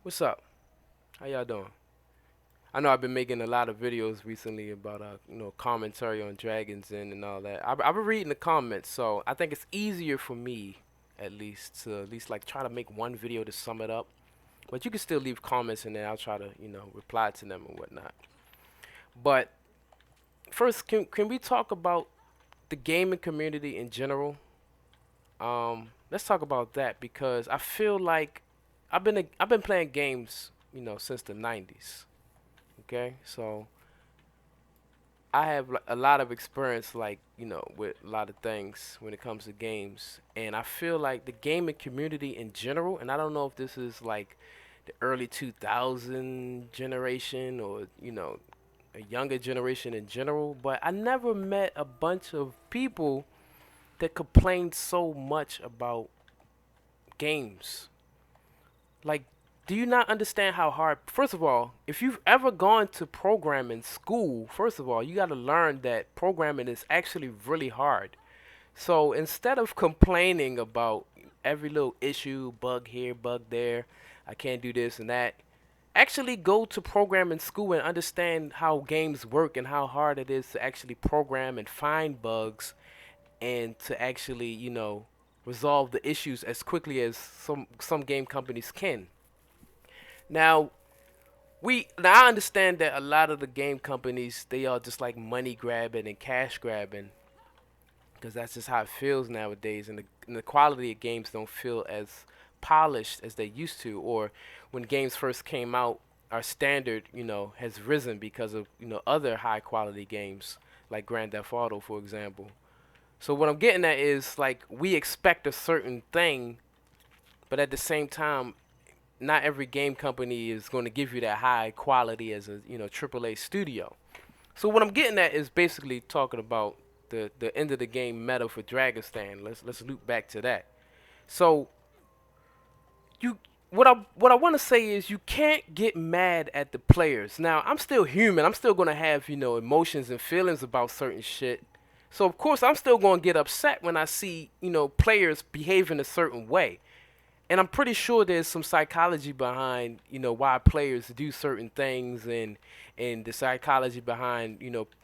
What's up? How y'all doing? I know I've been making a lot of videos recently about commentary on Dragons Inn and all that. I've been reading the comments, so I think it's easier for me at least to at least like try to make one video to sum it up. But you can still leave comments in there. I'll try to reply to them and whatnot. But first, can we talk about the gaming community in general? Let's talk about that because I feel like I've been playing games since the 90s. Okay, so I have a lot of experience, like with a lot of things when it comes to games, and I feel like the gaming community in general, and I don't know if this is like the early 2000 generation or a younger generation in general, but I never met a bunch of people that complained so much about games. Like, do you not understand how hard? First of all, if you've ever gone to programming school, first of all, you got to learn that programming is actually really hard. So instead of complaining about every little issue, bug here, bug there, I can't do this and that, actually go to programming school and understand how games work and how hard it is to actually program and find bugs and to actually, resolve the issues as quickly as some game companies can. Now, I understand that a lot of the game companies they are just like money grabbing and cash grabbing because that's just how it feels nowadays, and the quality of games don't feel as polished as they used to, or when games first came out, our standard has risen because of other high quality games like Grand Theft Auto, for example. So what I'm getting at is like we expect a certain thing, but at the same time, not every game company is going to give you that high quality as a AAA studio. So what I'm getting at is basically talking about the end of the game meta for Dragonstand. Let's loop back to that. So you what I want to say is you can't get mad at the players. Now I'm still human. I'm still gonna have emotions and feelings about certain shit. So of course I'm still gonna get upset when I see players behaving a certain way. And I'm pretty sure there's some psychology behind why players do certain things, and the psychology behind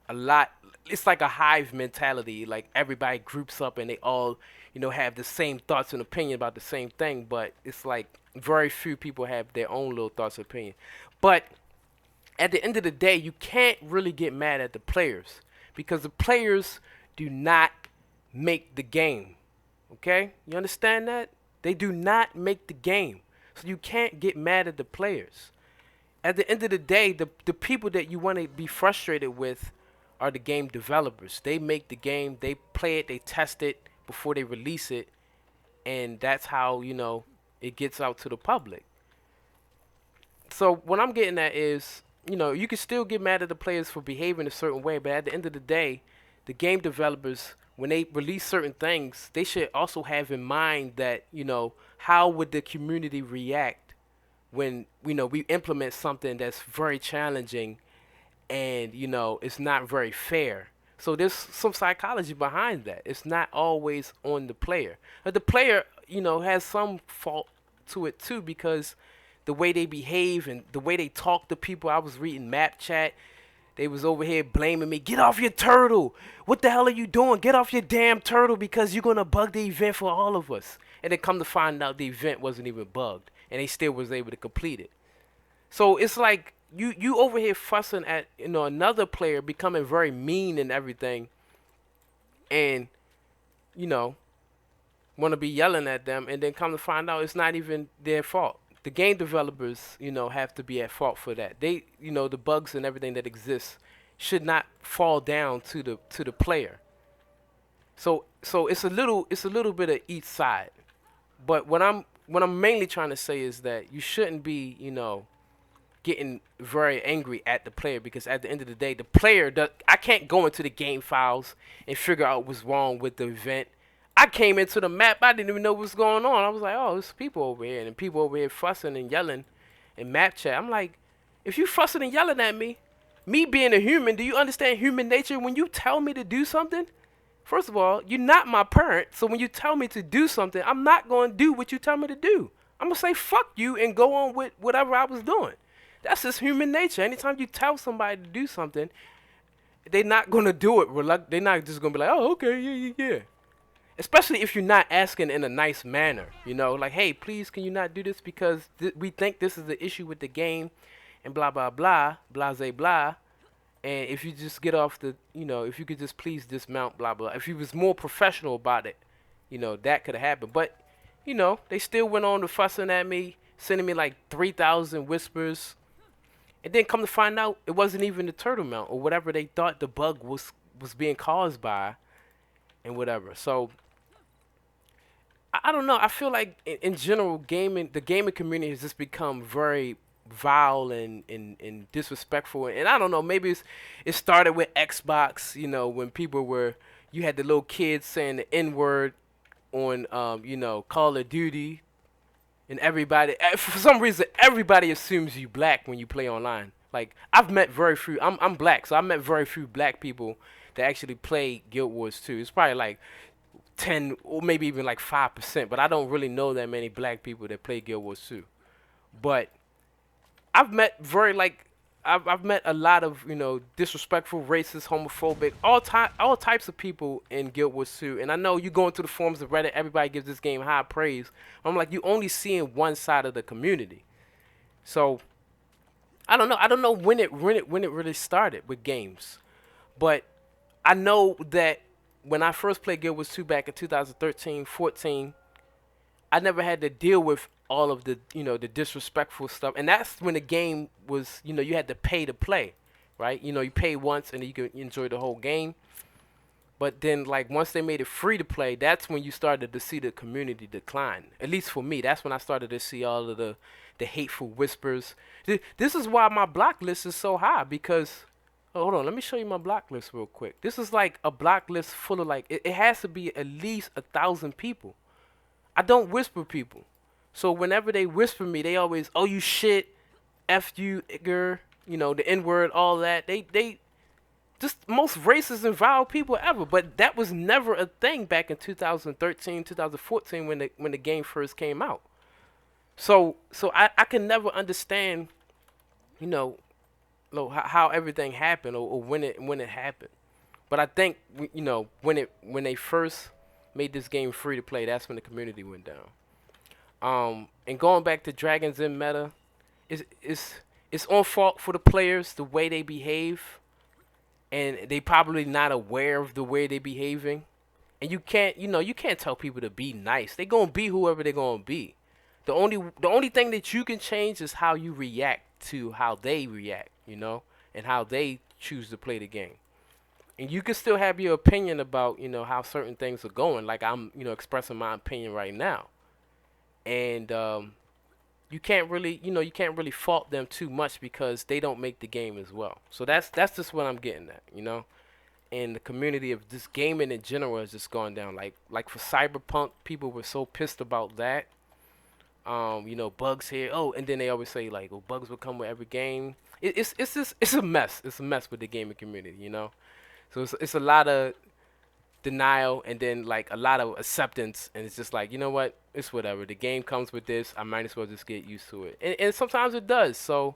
a lot. It's like a hive mentality. Like everybody groups up and they all have the same thoughts and opinion about the same thing, but it's like very few people have their own little thoughts and opinion. But at the end of the day, you can't really get mad at the players because the players do not make the game. Okay, you understand that? They do not make the game. So you can't get mad at the players. At the end of the day, the people that you want to be frustrated with are the game developers. They make the game, they play it, they test it before they release it, and that's how, it gets out to the public. So what I'm getting at is, you can still get mad at the players for behaving a certain way, but at the end of the day, the game developers, when they release certain things, they should also have in mind that, how would the community react when, we implement something that's very challenging and, it's not very fair. So there's some psychology behind that. It's not always on the player. But the player, has some fault to it too because the way they behave and the way they talk to people. I was reading map chat. They was over here blaming me. Get off your turtle. What the hell are you doing? Get off your damn turtle because you're gonna bug the event for all of us. And then come to find out the event wasn't even bugged, and they still was able to complete it. So it's like you over here fussing at another player becoming very mean and everything, and you know want to be yelling at them, and then come to find out it's not even their fault. The game developers, have to be at fault for that. They, the bugs and everything that exists should not fall down to the player. So it's a little bit of each side. But what I'm mainly trying to say is that you shouldn't be, getting very angry at the player because at the end of the day, the player does. I can't go into the game files and figure out what's wrong with the event. I came into the map. I didn't even know what's going on. I was like, oh, there's people over here, and people over here fussing and yelling in map chat. I'm like, if you fussing and yelling at me being a human, do you understand human nature? When you tell me to do something, first of all, you're not my parent. So when you tell me to do something, I'm not going to do what you tell me to do. I'm gonna say fuck you and go on with whatever I was doing. That's just human nature. Anytime you tell somebody to do something, they're not gonna do it. They're not just gonna be like, oh, okay, yeah, yeah, yeah. Especially if you're not asking in a nice manner, you know, like, hey, please, can you not do this because we think this is the issue with the game, and blah blah blah, blase blah. And if you just get off the, you know, if you could just please dismount, blah blah. If you was more professional about it, you know, that could have happened. But, you know, they still went on to fussing at me, sending me like 3,000 whispers, and then come to find out it wasn't even the turtle mount or whatever they thought the bug was being caused by, and whatever. So I don't know. I feel like in general, the gaming community has just become very vile and disrespectful. And I don't know. Maybe it started with Xbox. You know, when people were you had the little kids saying the N word on you know, Call of Duty, and everybody for some reason everybody assumes you black when you play online. Like I've met very few. I'm black, so I met very few black people that actually play Guild Wars 2. It's probably like 10 or maybe even like 5%, but I don't really know that many black people that play Guild Wars 2. But I've met very like I've met a lot of, you know, disrespectful, racist, homophobic, all types of people in Guild Wars 2. And I know you go into the forums of Reddit, everybody gives this game high praise. I'm like, you only seeing one side of the community. So I don't know. I don't know when it really started with games, but I know that when I first played Guild Wars 2 back in 2013, 14, I never had to deal with all of the, you know, the disrespectful stuff. And that's when the game was, you know, you had to pay to play, right? You know, you pay once and you could enjoy the whole game. But then, like, once they made it free to play, that's when you started to see the community decline. At least for me, that's when I started to see all of the hateful whispers. This is why my block list is so high, because oh, hold on, let me show you my block list real quick. This is like a block list full of like it has to be at least 1,000 people. I don't whisper people, so whenever they whisper me, they always, oh you shit, f you nigger, you know, the n word, all that. They just most racist and vile people ever. But that was never a thing back in 2013, 2014 when the game first came out. So I can never understand, you know, how everything happened, or when it happened. But I think you know, when they first made this game free to play, that's when the community went down. And going back to Dragons in meta, it's on fault for the players the way they behave, and they probably not aware of the way they behaving. And you can't tell people to be nice. They gonna be whoever they gonna be. The only thing that you can change is how you react to how they react, you know, and how they choose to play the game. And you can still have your opinion about, you know, how certain things are going. Like I'm, you know, expressing my opinion right now. And you can't really fault them too much because they don't make the game as well. So that's just what I'm getting at, you know. And the community of this gaming in general has just gone down. Like for Cyberpunk, people were so pissed about that. You know, bugs here. Oh, and then they always say like, "Oh, bugs will come with every game." It's just it's a mess. It's a mess with the gaming community, you know. So it's a lot of denial and then like a lot of acceptance, and it's just like, you know what? It's whatever. The game comes with this. I might as well just get used to it. And sometimes it does. So,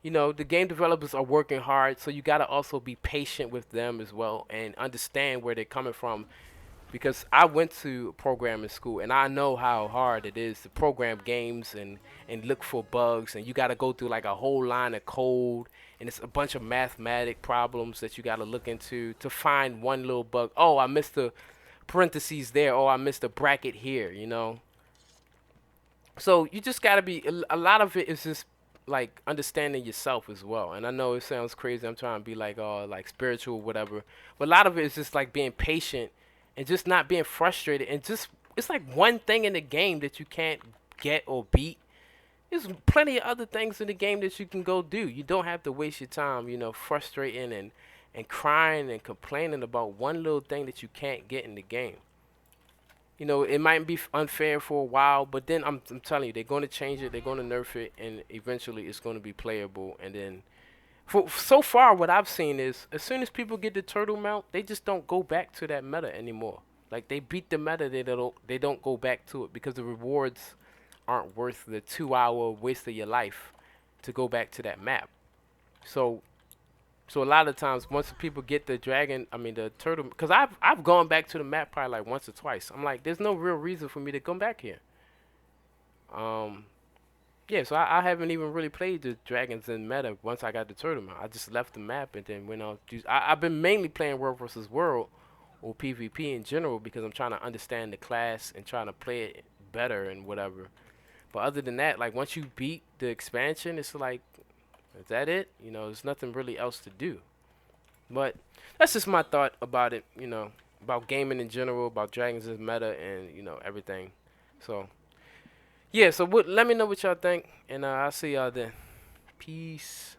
you know, the game developers are working hard, so you gotta also be patient with them as well and understand where they're coming from, because I went to programming school and I know how hard it is to program games and look for bugs, and you got to go through like a whole line of code, and it's a bunch of mathematic problems that you got to look into to find one little bug. Oh, I missed the parentheses there. Oh, I missed a bracket here, you know. So you just got to be a lot of it is just like understanding yourself as well. And I know it sounds crazy. I'm trying to be like like spiritual whatever, but a lot of it is just like being patient and just not being frustrated, and just it's like one thing in the game that you can't get or beat. There's plenty of other things in the game that you can go do. You don't have to waste your time, you know, frustrating and crying and complaining about one little thing that you can't get in the game. You know, it might be unfair for a while, but then I'm telling you, they're going to change it, they're going to nerf it, and eventually it's going to be playable. And then so far, what I've seen is as soon as people get the turtle mount, they just don't go back to that meta anymore. Like they beat the meta, they don't go back to it because the rewards aren't worth the 2 hour waste of your life to go back to that map. So so a lot of times once people get the dragon, I mean the turtle, because I've gone back to the map probably like once or twice. I'm like, there's no real reason for me to come back here. Um, yeah, so I haven't even really played the dragons in meta once I got the tournament. I just left the map and then went on. I've been mainly playing World versus World or PvP in general because I'm trying to understand the class and trying to play it better and whatever. But other than that, like once you beat the expansion, it's like, is that it? You know, there's nothing really else to do. But that's just my thought about it. You know, about gaming in general, about dragons as meta, and everything. So yeah, so let me know what y'all think, and I'll see y'all then. Peace.